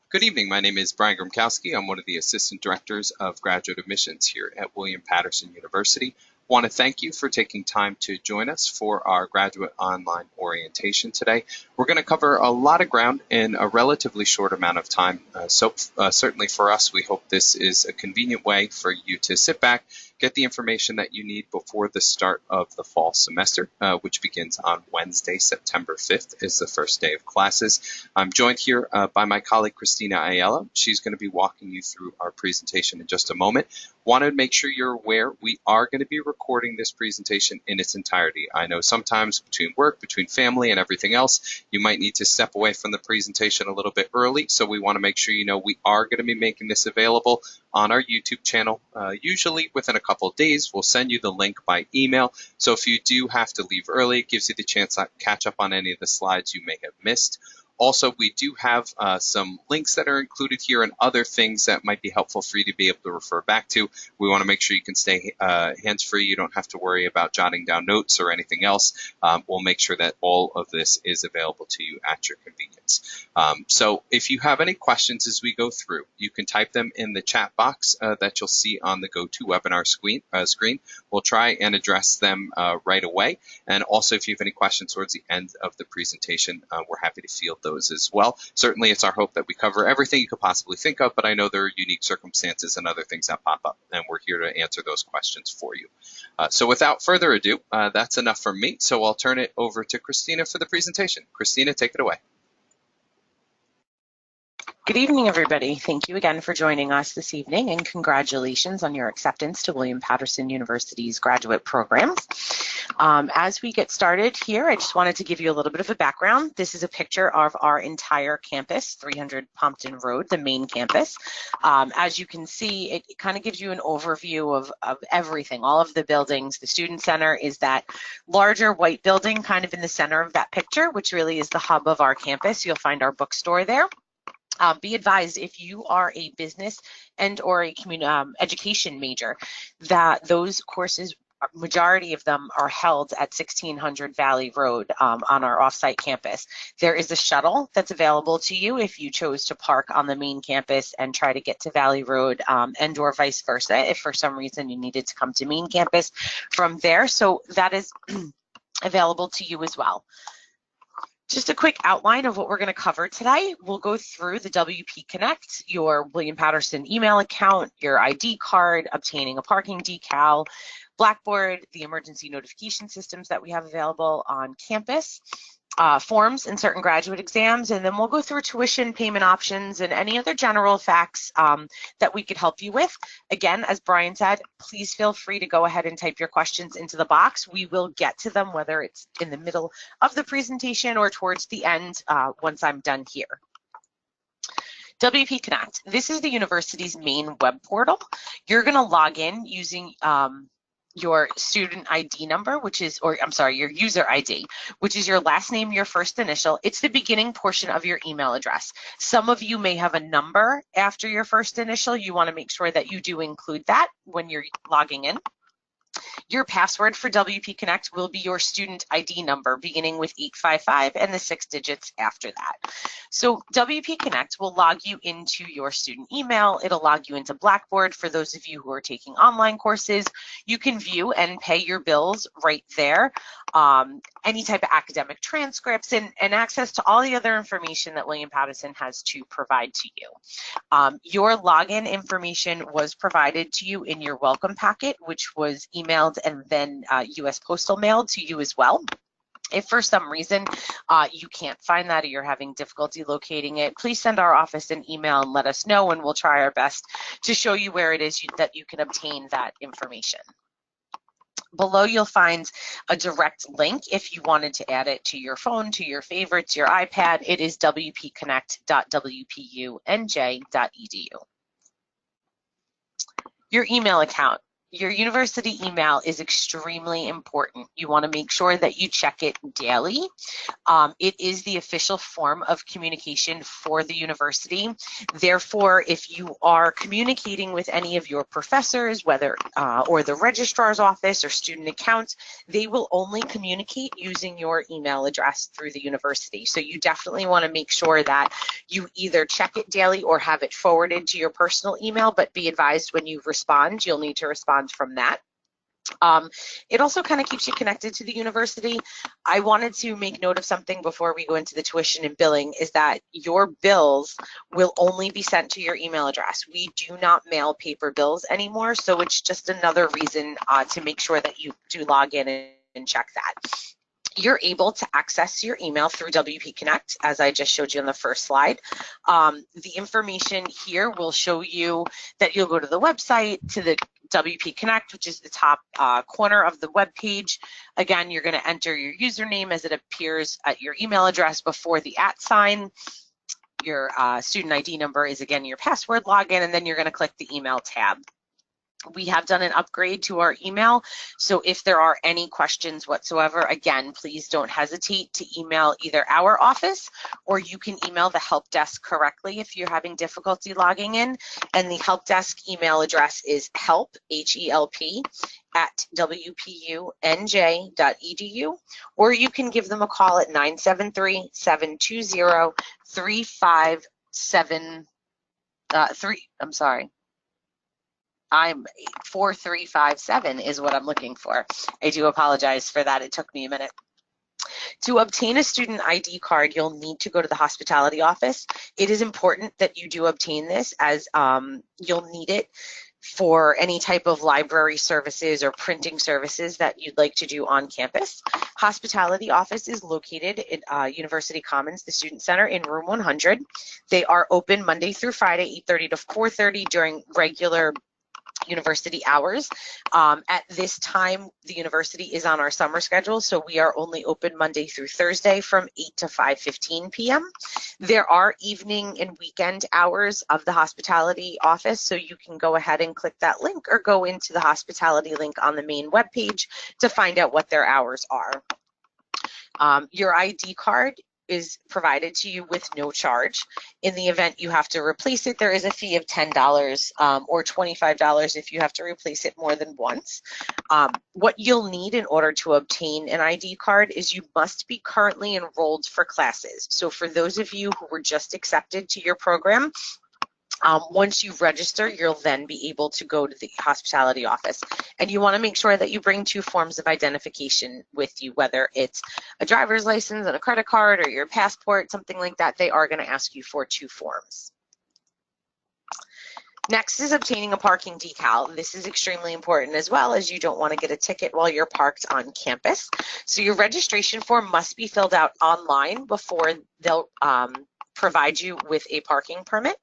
Good evening. My name is Brian Grzymkowski. I'm one of the assistant directors of graduate admissions here at William Paterson University. I want to thank you for taking time to join us for our graduate online orientation today. We're going to cover a lot of ground in a relatively short amount of time. Certainly for us, we hope this is a convenient way for you to sit back, get the information that you need before the start of the fall semester, which begins on Wednesday, September 5th is the first day of classes. I'm joined here by my colleague, Christina Aiello. She's going to be walking you through our presentation in just a moment. Wanted to make sure you're aware we are going to be recording this presentation in its entirety. I know sometimes between work, between family and everything else, you might need to step away from the presentation a little bit early. So we want to make sure you know we are going to be making this available on our YouTube channel, usually within a couple of days. We'll send you the link by email. So if you do have to leave early, it gives you the chance to catch up on any of the slides you may have missed. Also, we do have some links that are included here and other things that might be helpful for you to be able to refer back to. We want to make sure you can stay hands-free. You don't have to worry about jotting down notes or anything else. We'll make sure that all of this is available to you at your convenience. So if you have any questions as we go through, you can type them in the chat box that you'll see on the GoToWebinar screen. We'll try and address them right away. And also, if you have any questions towards the end of the presentation, we're happy to field those as well. Certainly, it's our hope that we cover everything you could possibly think of, but I know there are unique circumstances and other things that pop up, and we're here to answer those questions for you. So without further ado, that's enough from me. So I'll turn it over to Christina for the presentation. Christina, take it away. Good evening, everybody. Thank you again for joining us this evening, and congratulations on your acceptance to William Paterson University's graduate programs. As we get started here, I just wanted to give you a little bit of a background. This is a picture of our entire campus, 300 Pompton Road, the main campus. As you can see, it kind of gives you an overview of everything, all of the buildings. The Student Center is that larger white building kind of in the center of that picture, which really is the hub of our campus. You'll find our bookstore there. Be advised, if you are a business and or a education major, that those courses, majority of them are held at 1600 Valley Road on our offsite campus. There is a shuttle that's available to you if you chose to park on the main campus and try to get to Valley Road and or vice versa if for some reason you needed to come to main campus from there. So that is available to you as well. Just a quick outline of what we're going to cover today. We'll go through the WP Connect, your William Paterson email account, your ID card, obtaining a parking decal, Blackboard, the emergency notification systems that we have available on campus, forms and certain graduate exams, and then we'll go through tuition payment options and any other general facts that we could help you with. Again, as Brian said, please feel free to go ahead and type your questions into the box. We will get to them, whether it's in the middle of the presentation or towards the end once I'm done here. WP Connect, this is the university's main web portal. You're going to log in using your student ID number, your user ID, which is your last name, your first initial. It's the beginning portion of your email address. Some of you may have a number after your first initial. You want to make sure that you do include that when you're logging in. Your password for WP Connect will be your student ID number beginning with 855 and the 6 digits after that. So WP Connect will log you into your student email. It'll log you into Blackboard. For those of you who are taking online courses, you can view and pay your bills right there. Any type of academic transcripts and access to all the other information that William Paterson has to provide to you. Your login information was provided to you in your welcome packet, which was emailed and then U.S. Postal mailed to you as well. If for some reason you can't find that or you're having difficulty locating it, please send our office an email and let us know, and we'll try our best to show you where it is that you can obtain that information. Below, you'll find a direct link if you wanted to add it to your phone, to your favorites, your iPad. It is wpconnect.wpunj.edu. Your email account. Your university email is extremely important. You want to make sure that you check it daily. It is the official form of communication for the university. Therefore, if you are communicating with any of your professors, whether or the registrar's office or student accounts, they will only communicate using your email address through the university. So you definitely want to make sure that you either check it daily or have it forwarded to your personal email, but be advised when you respond, you'll need to respond from that. It also kind of keeps you connected to the university. I wanted to make note of something before we go into the tuition and billing, is that your bills will only be sent to your email address. We do not mail paper bills anymore, so it's just another reason to make sure that you do log in and check that. You're able to access your email through WP Connect, as I just showed you on the first slide. The information here will show you that you'll go to the website, to the WP Connect, which is the top corner of the web page. Again, you're going to enter your username as it appears at your email address before the @ sign. Your student ID number is, again, your password login, and then you're going to click the email tab. We have done an upgrade to our email, so if there are any questions whatsoever, again, please don't hesitate to email either our office, or you can email the help desk correctly if you're having difficulty logging in. And the help desk email address is help, H-E-L-P, @wpunj.edu, or you can give them a call at 4357 is what I'm looking for. I do apologize for that. It took me a minute. To obtain a student ID card, you'll need to go to the hospitality office. It is important that you do obtain this, as you'll need it for any type of library services or printing services that you'd like to do on campus. Hospitality office is located at University Commons, the Student Center, in room 100. They are open Monday through Friday, 8:30 to 4:30 during regular university hours. At this time, the university is on our summer schedule, so we are only open Monday through Thursday from 8 to 5:15 p.m. There are evening and weekend hours of the hospitality office, so you can go ahead and click that link or go into the hospitality link on the main webpage to find out what their hours are. Your ID card is provided to you with no charge. In the event you have to replace it, there is a fee of $10 or $25 if you have to replace it more than once. What you'll need in order to obtain an ID card is you must be currently enrolled for classes. So for those of you who were just accepted to your program, once you register, you'll then be able to go to the hospitality office. And you want to make sure that you bring 2 forms of identification with you, whether it's a driver's license and a credit card or your passport, something like that. They are going to ask you for 2 forms. Next is obtaining a parking decal. This is extremely important as well, as you don't want to get a ticket while you're parked on campus. So your registration form must be filled out online before they'll provide you with a parking permit.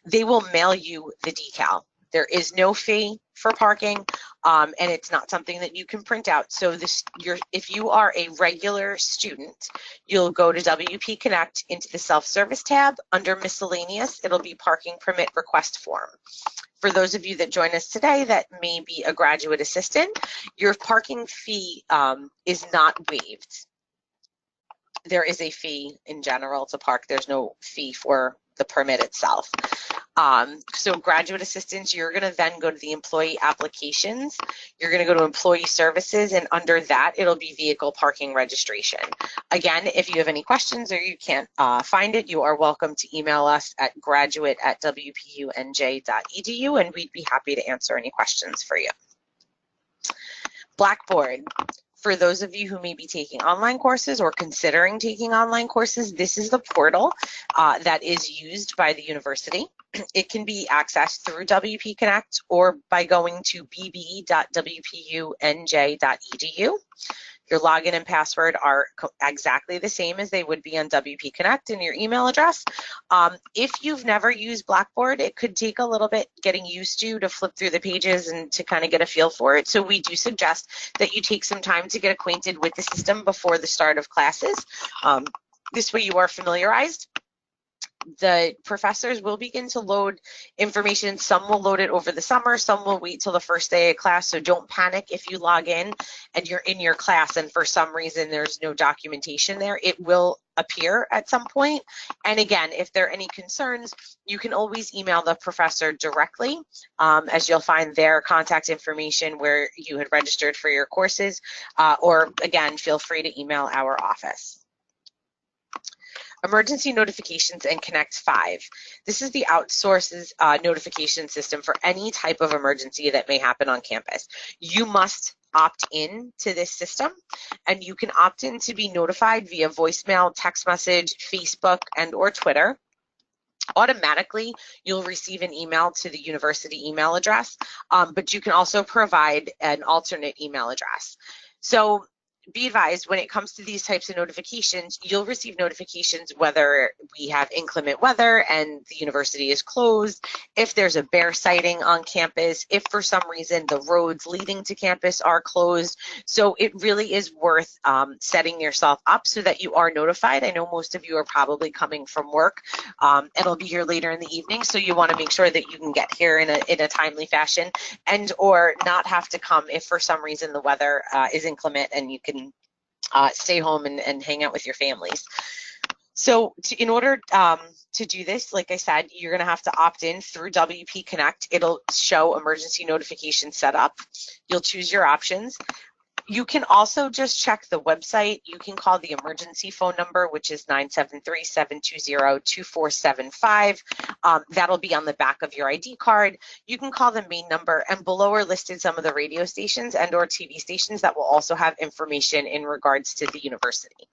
They will mail you the decal. There is no fee for parking, and it's not something that you can print out. So if you are a regular student, you'll go to WP Connect into the self-service tab. Under miscellaneous, it'll be parking permit request form. For those of you that join us today that may be a graduate assistant, your parking fee is not waived. There is a fee in general to park. There's no fee for the permit itself. So graduate assistants, you're going to then go to the employee applications. You're going to go to employee services, and under that, it'll be vehicle parking registration. Again, if you have any questions or you can't find it, you are welcome to email us at graduate@wpunj.edu, and we'd be happy to answer any questions for you. Blackboard. For those of you who may be taking online courses or considering taking online courses, this is the portal that is used by the university. It can be accessed through WP Connect or by going to bb.wpunj.edu. Your login and password are exactly the same as they would be on WP Connect and your email address. If you've never used Blackboard, it could take a little bit getting used to flip through the pages and to kind of get a feel for it. So we do suggest that you take some time to get acquainted with the system before the start of classes. This way you are familiarized. The professors will begin to load information. Some will load it over the summer, some will wait till the first day of class, so don't panic if you log in and you're in your class and for some reason there's no documentation there. It will appear at some point. And again, if there are any concerns, you can always email the professor directly, as you'll find their contact information where you had registered for your courses, or again, feel free to email our office. Emergency notifications and Connect 5. This is the outsources notification system for any type of emergency that may happen on campus. You must opt in to this system, and you can opt in to be notified via voicemail, text message, Facebook, and or Twitter. Automatically, you'll receive an email to the university email address, but you can also provide an alternate email address. So be advised, when it comes to these types of notifications, you'll receive notifications whether we have inclement weather and the university is closed, if there's a bear sighting on campus, if for some reason the roads leading to campus are closed. So it really is worth setting yourself up so that you are notified. I know most of you are probably coming from work. It'll be here later in the evening, so you want to make sure that you can get here in a timely fashion, and or not have to come if for some reason the weather is inclement and you can stay home and hang out with your families. So in order to do this, like I said, you're going to have to opt in through WP Connect. It'll show emergency notification setup. You'll choose your options. You can also just check the website. You can call the emergency phone number, which is 973-720-2475. That'll be on the back of your ID card. You can call the main number, and below are listed some of the radio stations and or TV stations that will also have information in regards to the university.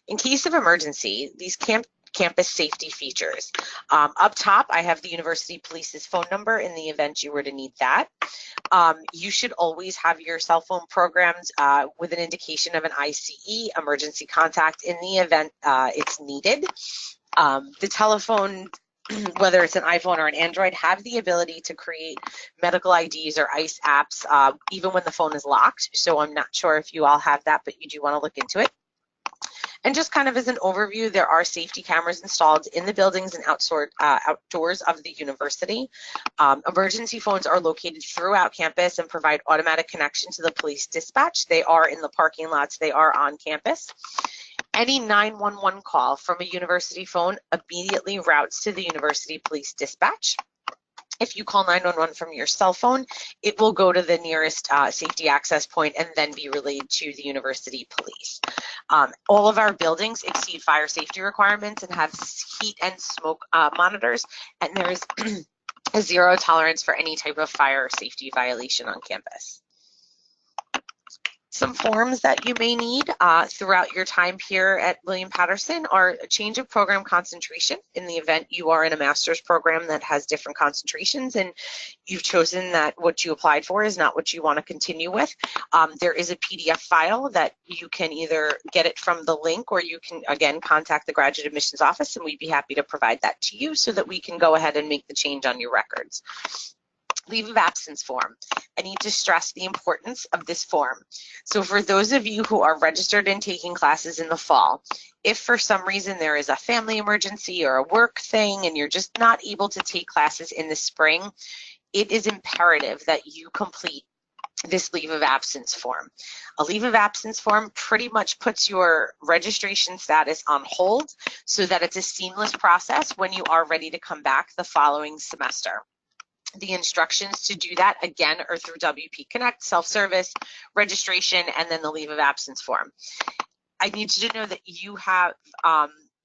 In case of emergency, these campus safety features. Up top, I have the University Police's phone number in the event you were to need that. You should always have your cell phone programmed with an indication of an ICE, emergency contact, in the event it's needed. The telephone, whether it's an iPhone or an Android, have the ability to create medical IDs or ICE apps even when the phone is locked. So I'm not sure if you all have that, but you do want to look into it. And just kind of as an overview, there are safety cameras installed in the buildings and outdoors of the university. Emergency phones are located throughout campus and provide automatic connection to the police dispatch. They are in the parking lots. They are on campus. Any 911 call from a university phone immediately routes to the university police dispatch. If you call 911 from your cell phone, it will go to the nearest safety access point and then be relayed to the university police. All of our buildings exceed fire safety requirements and have heat and smoke monitors, and there is a zero tolerance for any type of fire safety violation on campus. Some forms that you may need throughout your time here at William Paterson are a change of program concentration in the event you are in a master's program that has different concentrations and you've chosen that what you applied for is not what you want to continue with. There is a PDF file that you can either get it from the link, or you can, again, contact the graduate admissions office and we'd be happy to provide that to you so that we can go ahead and make the change on your records. Leave of absence form. I need to stress the importance of this form. So for those of you who are registered and taking classes in the fall, if for some reason there is a family emergency or a work thing and you're just not able to take classes in the spring, it is imperative that you complete this leave of absence form. A leave of absence form pretty much puts your registration status on hold so that it's a seamless process when you are ready to come back the following semester. The instructions to do that, again, are through WP Connect, self-service, registration, and then the leave of absence form. I need you to know that you have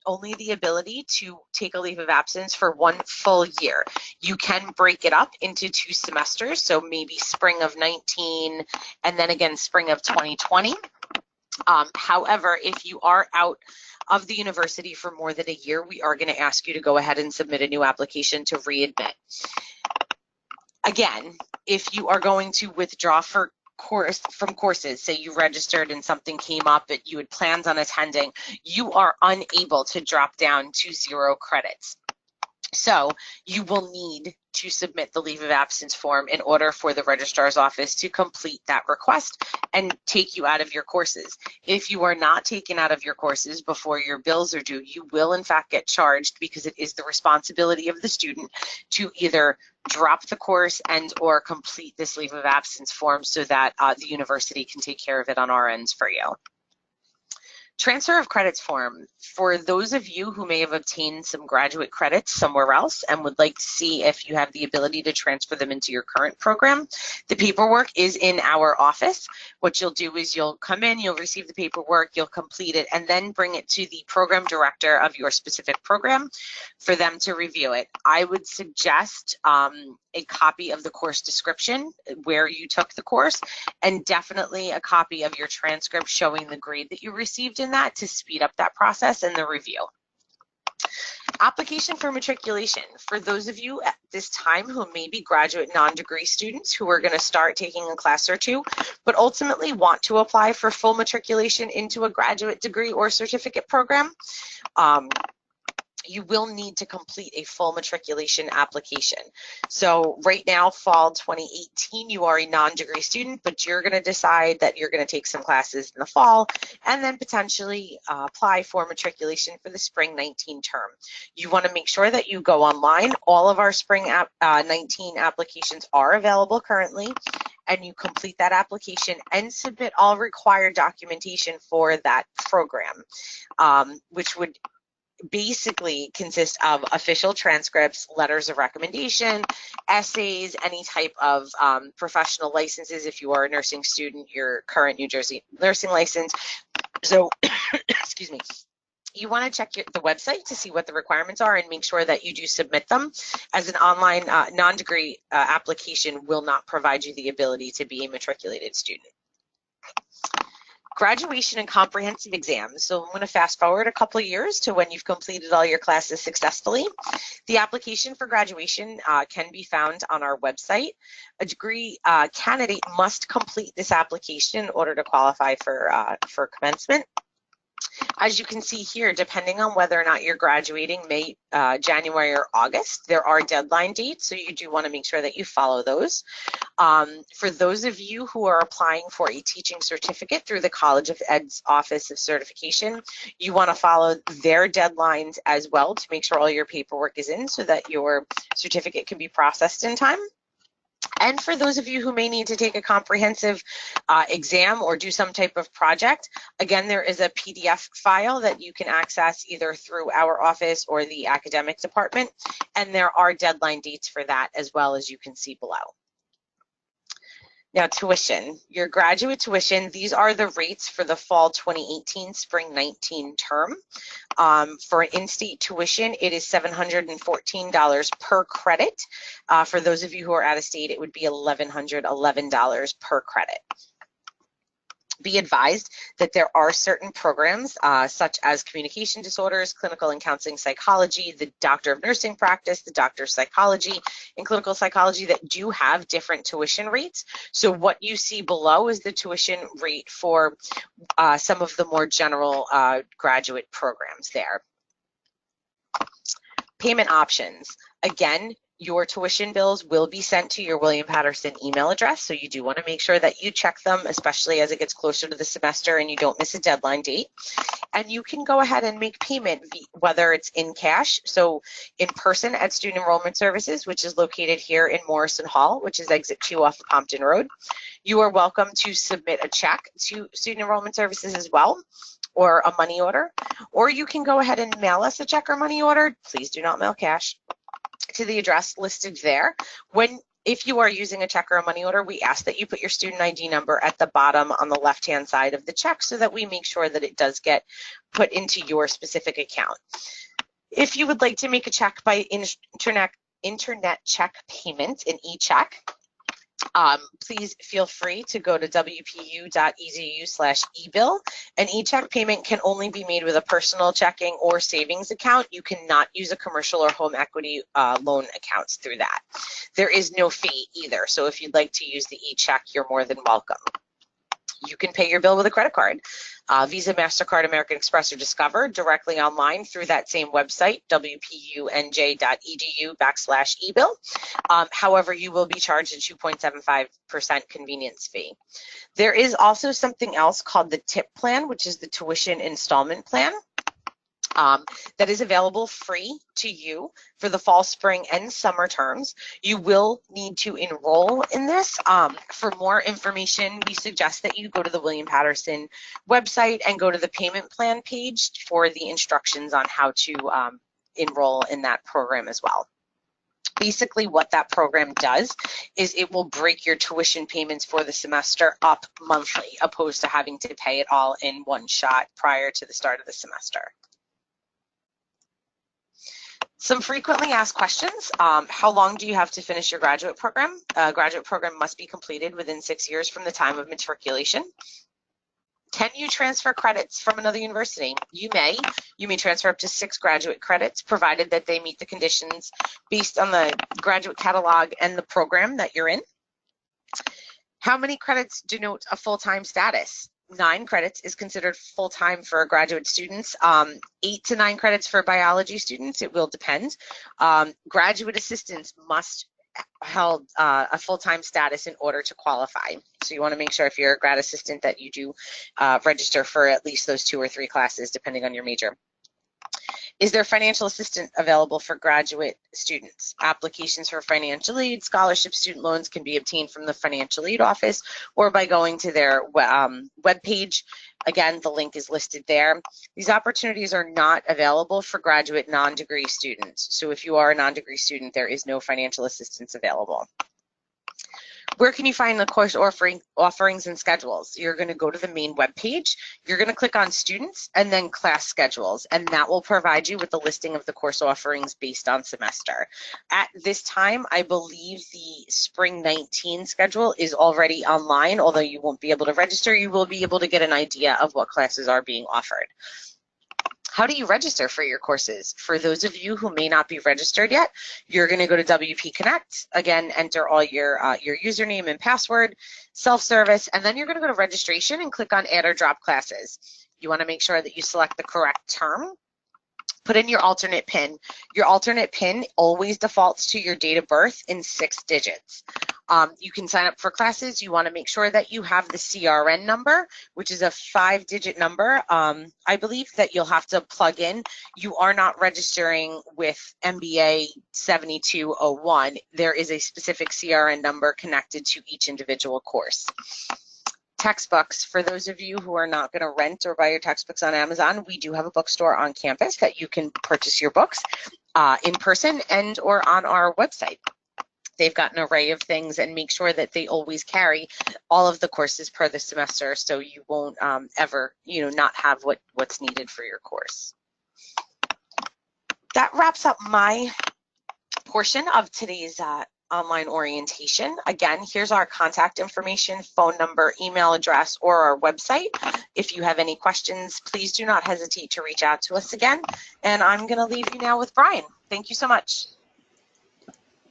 only the ability to take a leave of absence for 1 full year. You can break it up into 2 semesters, so maybe spring of 19 and then again spring of 2020. However, if you are out of the university for more than a year, we are going to ask you to go ahead and submit a new application to readmit. Again, if you are going to withdraw from courses, say you registered and something came up that you had plans on attending, you are unable to drop down to 0 credits. So you will need to submit the leave of absence form in order for the registrar's office to complete that request and take you out of your courses. If you are not taken out of your courses before your bills are due, you will in fact get charged, because it is the responsibility of the student to either drop the course and or complete this leave of absence form so that the university can take care of it on our ends for you. Transfer of credits form. For those of you who may have obtained some graduate credits somewhere else and would like to see if you have the ability to transfer them into your current program, the paperwork is in our office. What you'll do is you'll come in, you'll receive the paperwork, you'll complete it, and then bring it to the program director of your specific program for them to review it. I would suggest a copy of the course description where you took the course, and definitely a copy of your transcript showing the grade that you received in that to speed up that process and the review. Application for matriculation. For those of you at this time who may be graduate non-degree students who are going to start taking a class or two, but ultimately want to apply for full matriculation into a graduate degree or certificate program, you will need to complete a full matriculation application. So right now, fall 2018, you are a non-degree student, but you're going to decide that you're going to take some classes in the fall and then potentially apply for matriculation for the spring 19 term. You want to make sure that you go online. All of our spring 19 applications are available currently, and you complete that application and submit all required documentation for that program, which would basically consist of official transcripts, letters of recommendation, essays, any type of professional licenses. If you are a nursing student, your current New Jersey nursing license. So, excuse me. You want to check the website to see what the requirements are and make sure that you do submit them, as an online non-degree application will not provide you the ability to be a matriculated student. Graduation and comprehensive exams. So I'm going to fast forward a couple of years to when you've completed all your classes successfully. The application for graduation can be found on our website. A degree candidate must complete this application in order to qualify for commencement. As you can see here, depending on whether or not you're graduating May, January, or August, there are deadline dates, so you do want to make sure that you follow those. For those of you who are applying for a teaching certificate through the College of Ed's Office of Certification, you want to follow their deadlines as well to make sure all your paperwork is in so that your certificate can be processed in time. And for those of you who may need to take a comprehensive exam or do some type of project, again, there is a PDF file that you can access either through our office or the academic department, and there are deadline dates for that as well, as you can see below. Now, tuition, your graduate tuition, these are the rates for the fall 2018, spring 19 term. For an in-state tuition, it is $714 per credit. For those of you who are out of state, it would be $1,111 per credit. Be advised that there are certain programs such as communication disorders, clinical and counseling psychology, the doctor of nursing practice, the doctor of psychology, and clinical psychology that do have different tuition rates. So what you see below is the tuition rate for some of the more general graduate programs there. Payment options. Again, your tuition bills will be sent to your William Paterson email address, so you do want to make sure that you check them, especially as it gets closer to the semester and you don't miss a deadline date. And you can go ahead and make payment, whether it's in cash, so in person at Student Enrollment Services, which is located here in Morrison Hall, which is exit 2 off of Pompton Road. You are welcome to submit a check to Student Enrollment Services as well, or a money order, or you can go ahead and mail us a check or money order. Please do not mail cash to the address listed there. If you are using a check or a money order, we ask that you put your student ID number at the bottom on the left-hand side of the check so that we make sure that it does get put into your specific account. If you would like to make a check by internet check payment, an e-check, please feel free to go to wpu.edu/ebill. An e-check payment can only be made with a personal checking or savings account. You cannot use a commercial or home equity loan accounts through that. There is no fee either, so if you'd like to use the e-check, you're more than welcome. You can pay your bill with a credit card, Visa, MasterCard, American Express, or Discover directly online through that same website, wpunj.edu/ebill. However, you will be charged a 2.75% convenience fee. There is also something else called the TIP plan, which is the tuition installment plan. That is available free to you for the fall, spring, and summer terms. You will need to enroll in this. For more information, we suggest that you go to the William Paterson website and go to the payment plan page for the instructions on how to enroll in that program as well. Basically, what that program does is it will break your tuition payments for the semester up monthly, opposed to having to pay it all in one shot prior to the start of the semester. Some frequently asked questions. How long do you have to finish your graduate program? Graduate program must be completed within 6 years from the time of matriculation. Can you transfer credits from another university? You may. You may transfer up to 6 graduate credits, provided that they meet the conditions based on the graduate catalog and the program that you're in. How many credits denote a full-time status? 9 credits is considered full-time for graduate students. 8 to 9 credits for biology students. It will depend. Graduate assistants must held a full-time status in order to qualify. So you want to make sure if you're a grad assistant that you do register for at least those 2 or 3 classes, depending on your major. Is there financial assistance available for graduate students? Applications for financial aid, scholarship, student loans can be obtained from the financial aid office or by going to their webpage. Again, the link is listed there. These opportunities are not available for graduate non-degree students. So if you are a non-degree student, there is no financial assistance available. Where can you find the course offerings and schedules? You're going to go to the main web page. You're going to click on students and then class schedules, and that will provide you with a listing of the course offerings based on semester. At this time, I believe the spring 19 schedule is already online. Although you won't be able to register, you will be able to get an idea of what classes are being offered. How do you register for your courses? For those of you who may not be registered yet, you're going to go to WP Connect. Again, enter all your username and password, self-service, and then you're going to go to registration and click on Add or Drop Classes. You want to make sure that you select the correct term. Put in your alternate PIN. Your alternate PIN always defaults to your date of birth in 6 digits. You can sign up for classes. You want to make sure that you have the CRN number, which is a 5-digit number. I believe that you'll have to plug in. You are not registering with MBA 7201. There is a specific CRN number connected to each individual course. Textbooks. For those of you who are not going to rent or buy your textbooks on Amazon, we do have a bookstore on campus that you can purchase your books in person and or on our website. They've got an array of things, and make sure that they always carry all of the courses per the semester, so you won't ever, not have what's needed for your course. That wraps up my portion of today's online orientation. Again, here's our contact information, phone number, email address, or our website. If you have any questions, please do not hesitate to reach out to us again. And I'm going to leave you now with Brian. Thank you so much.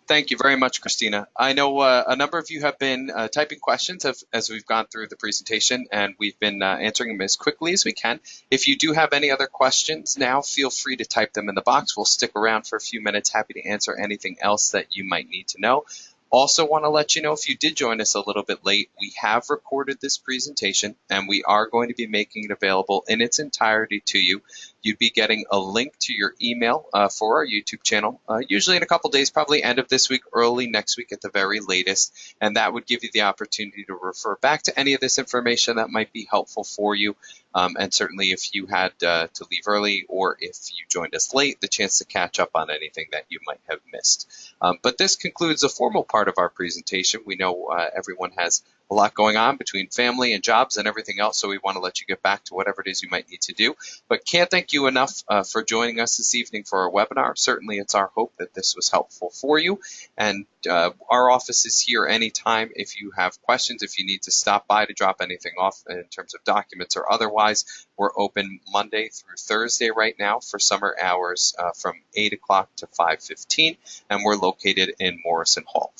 Thank you very much, Christina. I know a number of you have been typing questions as we've gone through the presentation, and we've been answering them as quickly as we can. If you do have any other questions now, feel free to type them in the box. We'll stick around for a few minutes, happy to answer anything else that you might need to know. Also want to let you know, if you did join us a little bit late, we have recorded this presentation, and we are going to be making it available in its entirety to you. You'd be getting a link to your email for our YouTube channel, usually in a couple days, probably end of this week, early next week at the very latest, and that would give you the opportunity to refer back to any of this information that might be helpful for you. And certainly if you had to leave early or if you joined us late, the chance to catch up on anything that you might have missed. But this concludes the formal part of our presentation. We know everyone has a lot going on between family and jobs and everything else, so we want to let you get back to whatever it is you might need to do. But can't thank you enough for joining us this evening for our webinar. Certainly it's our hope that this was helpful for you. And our office is here anytime if you have questions, if you need to stop by to drop anything off in terms of documents or otherwise. We're open Monday through Thursday right now for summer hours from 8 o'clock to 5:15, and we're located in Morrison Hall.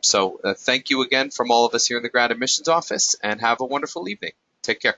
So thank you again from all of us here in the Grad Admissions Office, and have a wonderful evening. Take care.